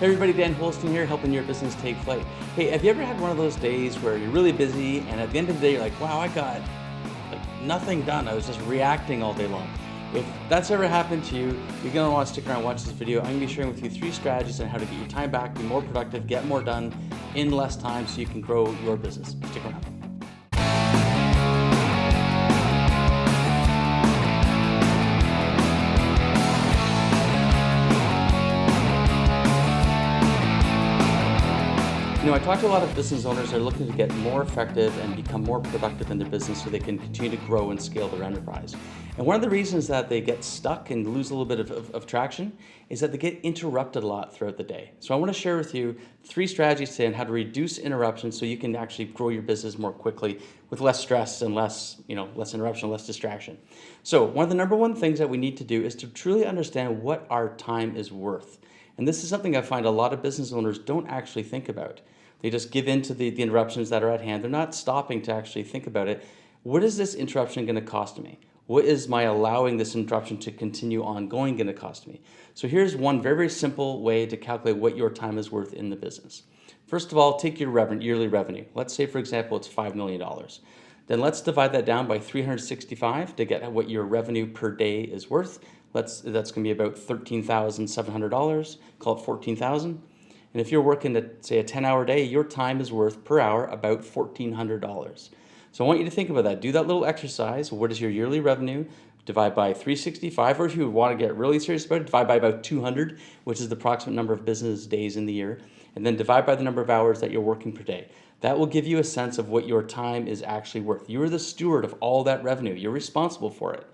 Hey everybody, Dan Holstein here, helping your business take flight. Hey, have you ever had one of those days where you're really busy and at the end of the day you're like, wow, I got nothing done. I was just reacting all day long. If that's ever happened to you, you're going to want to stick around and watch this video. I'm going to be sharing with you 3 strategies on how to get your time back, be more productive, get more done in less time so you can grow your business. Stick around. I talk to a lot of business owners that are looking to get more effective and become more productive in their business so they can continue to grow and scale their enterprise. And one of the reasons that they get stuck and lose a little bit of traction is that they get interrupted a lot throughout the day. So I want to share with you 3 strategies today on how to reduce interruptions so you can actually grow your business more quickly with less stress and less interruption, less distraction. So one of the number one things that we need to do is to truly understand what our time is worth. And this is something I find a lot of business owners don't actually think about. They just give in to the interruptions that are at hand. They're not stopping to actually think about it. What is this interruption going to cost me? What is my allowing this interruption to continue ongoing going to cost me? So here's one very, very simple way to calculate what your time is worth in the business. First of all, take your yearly revenue. Let's say, for example, it's $5 million. Then let's divide that down by 365 to get what your revenue per day is worth. That's going to be about $13,700. Call it $14,000. And if you're working at, say, a 10-hour day, your time is worth per hour about $1,400. So I want you to think about that. Do that little exercise. What is your yearly revenue? Divide by 365, or if you want to get really serious about it, divide by about 200, which is the approximate number of business days in the year, and then divide by the number of hours that you're working per day. That will give you a sense of what your time is actually worth. You're the steward of all that revenue. You're responsible for it.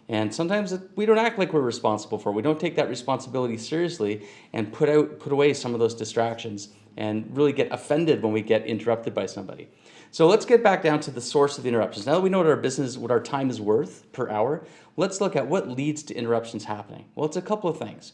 And sometimes we don't act like we're responsible for it. We don't take that responsibility seriously and put away some of those distractions and really get offended when we get interrupted by somebody. So let's get back down to the source of the interruptions. Now that we know what our time is worth per hour, let's look at what leads to interruptions happening. Well, it's a couple of things.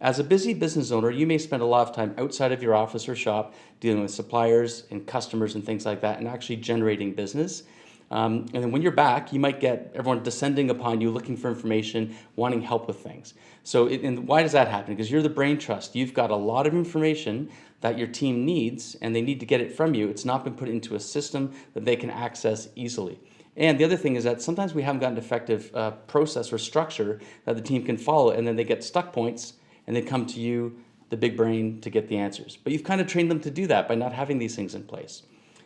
As a busy business owner, you may spend a lot of time outside of your office or shop dealing with suppliers and customers and things like that and actually generating business. And then when you're back, you might get everyone descending upon you, looking for information, wanting help with things. So and why does that happen? Because you're the brain trust. You've got a lot of information that your team needs, and they need to get it from you. It's not been put into a system that they can access easily. And the other thing is that sometimes we haven't got an effective process or structure that the team can follow, and then they get stuck points, and they come to you, the big brain, to get the answers. But you've kind of trained them to do that by not having these things in place.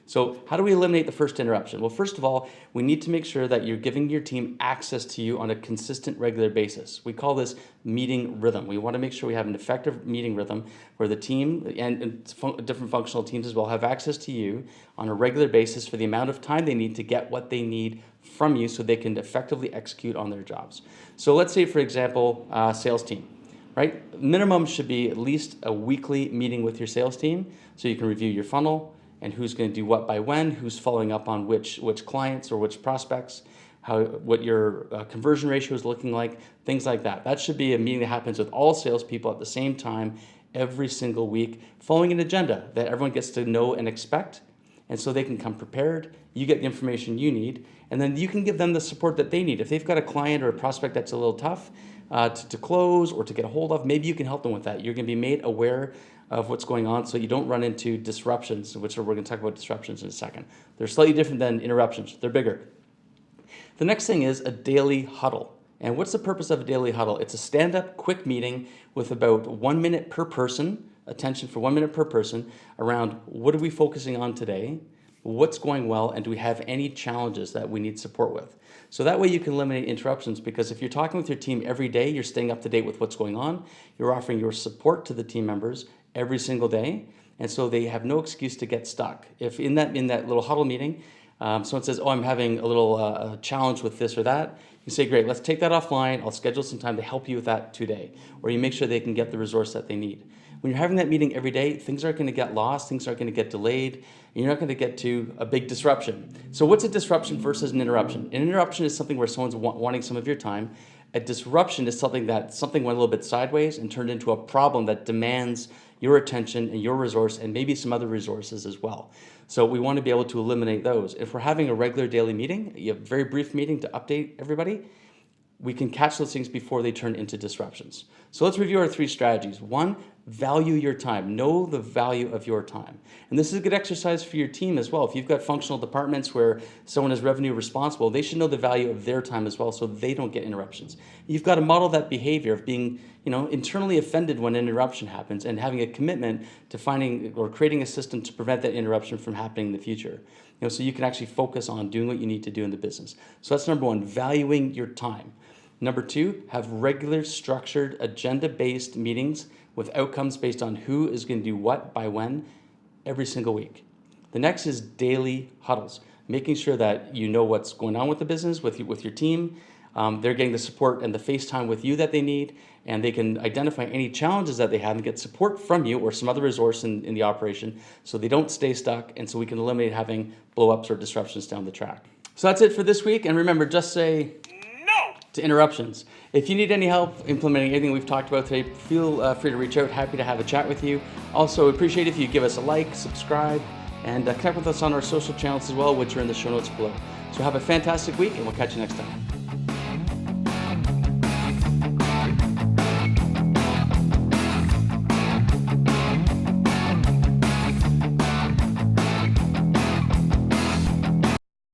So how do we eliminate the first interruption? Well, first of all, we need to make sure that you're giving your team access to you on a consistent, regular basis. We call this meeting rhythm. We want to make sure we have an effective meeting rhythm where the team and different functional teams as well have access to you on a regular basis for the amount of time they need to get what they need from you so they can effectively execute on their jobs. So let's say, for example, sales team. Right? Minimum should be at least a weekly meeting with your sales team so you can review your funnel and who's going to do what by when, who's following up on which clients or which prospects, what your conversion ratio is looking like, things like that. That should be a meeting that happens with all salespeople at the same time every single week, following an agenda that everyone gets to know and expect, and so they can come prepared. You get the information you need, and then you can give them the support that they need. If they've got a client or a prospect that's a little tough to close or to get a hold of, maybe you can help them with that. You're going to be made aware of what's going on so you don't run into disruptions, which we're going to talk about disruptions in a second. They're slightly different than interruptions. They're bigger. The next thing is a daily huddle. And what's the purpose of a daily huddle? It's a stand-up, quick meeting with about 1 minute per person, attention for 1 minute per person, around what are we focusing on today, what's going well, and do we have any challenges that we need support with? So that way you can eliminate interruptions, because if you're talking with your team every day, you're staying up to date with what's going on, you're offering your support to the team members every single day, and so they have no excuse to get stuck. If in that little huddle meeting, someone says, oh, I'm having a little challenge with this or that, you say, great, let's take that offline. I'll schedule some time to help you with that today. Or you make sure they can get the resource that they need. When you're having that meeting every day, things aren't going to get lost, things aren't going to get delayed, and you're not going to get to a big disruption. So what's a disruption versus an interruption? An interruption is something where someone's wanting some of your time. A disruption is something went a little bit sideways and turned into a problem that demands your attention and your resource and maybe some other resources as well. So we want to be able to eliminate those. If we're having a regular daily meeting, a very brief meeting to update everybody, we can catch those things before they turn into disruptions. So let's review our 3 strategies. 1, value your time. Know the value of your time. And this is a good exercise for your team as well. If you've got functional departments where someone is revenue responsible, they should know the value of their time as well so they don't get interruptions. You've got to model that behavior of being, internally offended when an interruption happens and having a commitment to finding or creating a system to prevent that interruption from happening in the future. So you can actually focus on doing what you need to do in the business. So that's number one, valuing your time. Number two, have regular, structured, agenda-based meetings with outcomes based on who is going to do what by when every single week. The next is daily huddles, making sure that you know what's going on with the business, with your team. They're getting the support and the face time with you that they need, and they can identify any challenges that they have and get support from you or some other resource in the operation so they don't stay stuck, and so we can eliminate having blow-ups or disruptions down the track. So that's it for this week, and remember, just say to interruptions. If you need any help implementing anything we've talked about today, feel free to reach out. Happy to have a chat with you. Also, appreciate if you give us a like, subscribe, and connect with us on our social channels as well, which are in the show notes below. So have a fantastic week, and we'll catch you next time.